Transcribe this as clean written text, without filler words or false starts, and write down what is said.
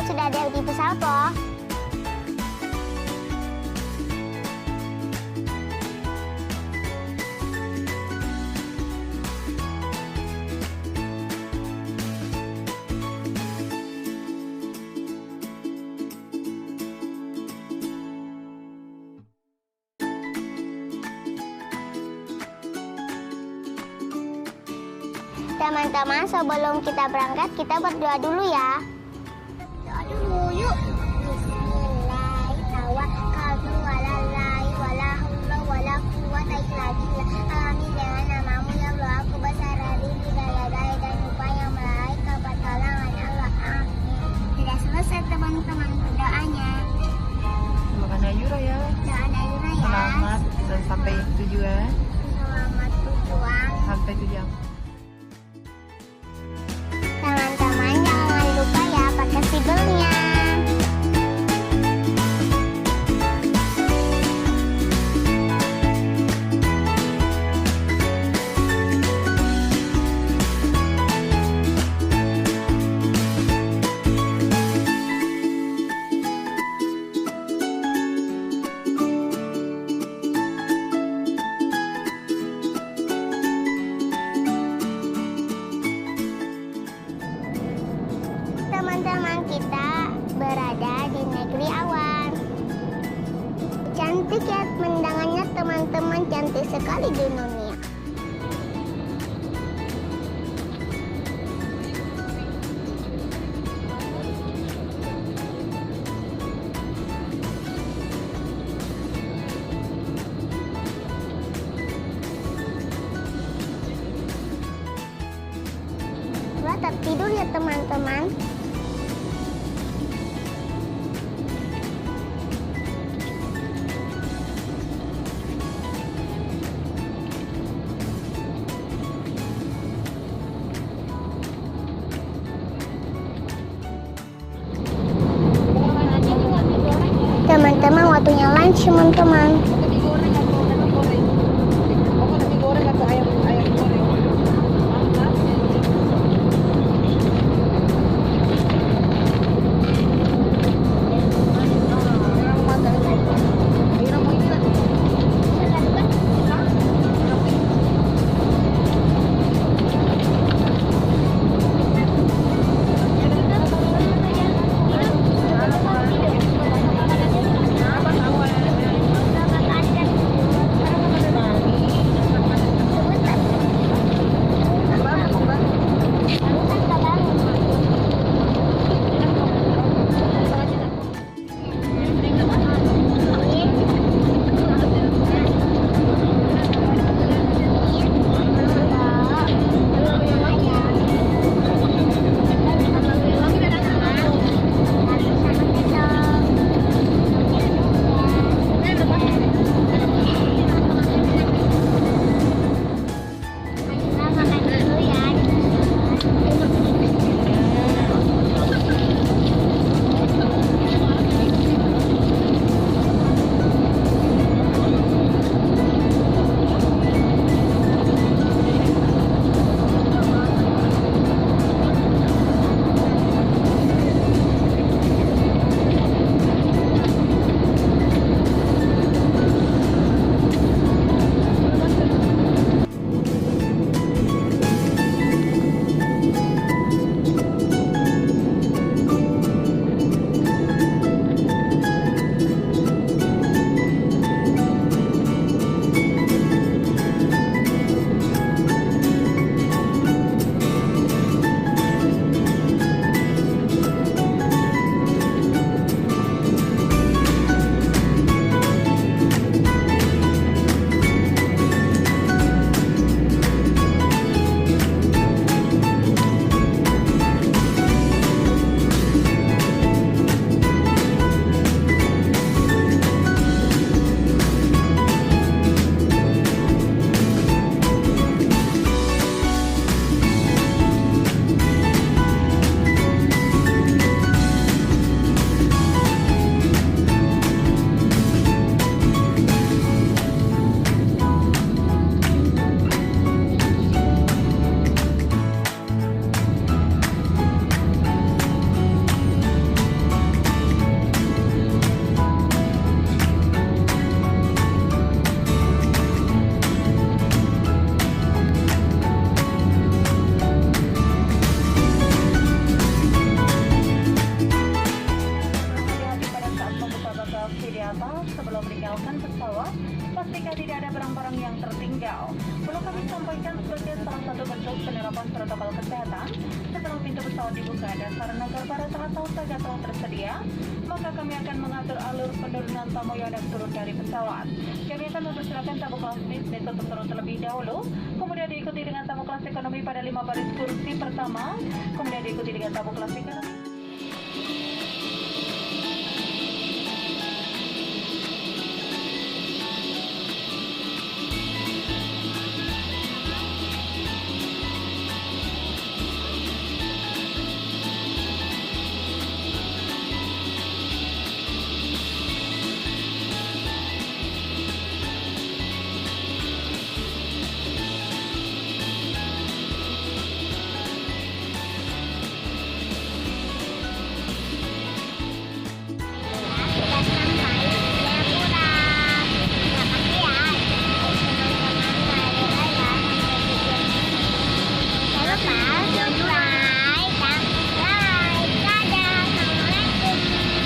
sudah ada di pesawat loh. Teman-teman, sebelum kita berangkat, kita berdoa dulu ya. Doa dulu, yuk. Amin dengan namamu ya Allah, aku berserah diri daya-daya dan upah yang melalui kepertolongan Allah. Amin. Sudah selesai teman-teman berdoanya. Doakan Ayura ya. Doa Ayura ya. Selamat dan sampai tujuan. Selamat tujuan. Sampai tujuan. Teman-teman jangan lupa ya pakai sibelnya. Teman-teman, kita berada di negeri awan. Cantik ya pemandangannya teman-teman, cantik sekali di dunia. Wah, tertidur ya teman-teman. Teman-teman, waktunya lunch teman-teman. barang-barang yang tertinggal. Perlu kami sampaikan sebagai salah satu bentuk penerapan protokol kesehatan, sebelum pintu pesawat dibuka dan sarana agar para tamu saja telah tersedia, maka kami akan mengatur alur penurunan tamu yang hendak turun dari pesawat. Kami akan mempersilakan tamu kelas bisnis untuk turun terlebih dahulu, kemudian diikuti dengan tamu kelas ekonomi pada 5 baris kursi pertama, kemudian diikuti dengan tamu kelas ekonomi.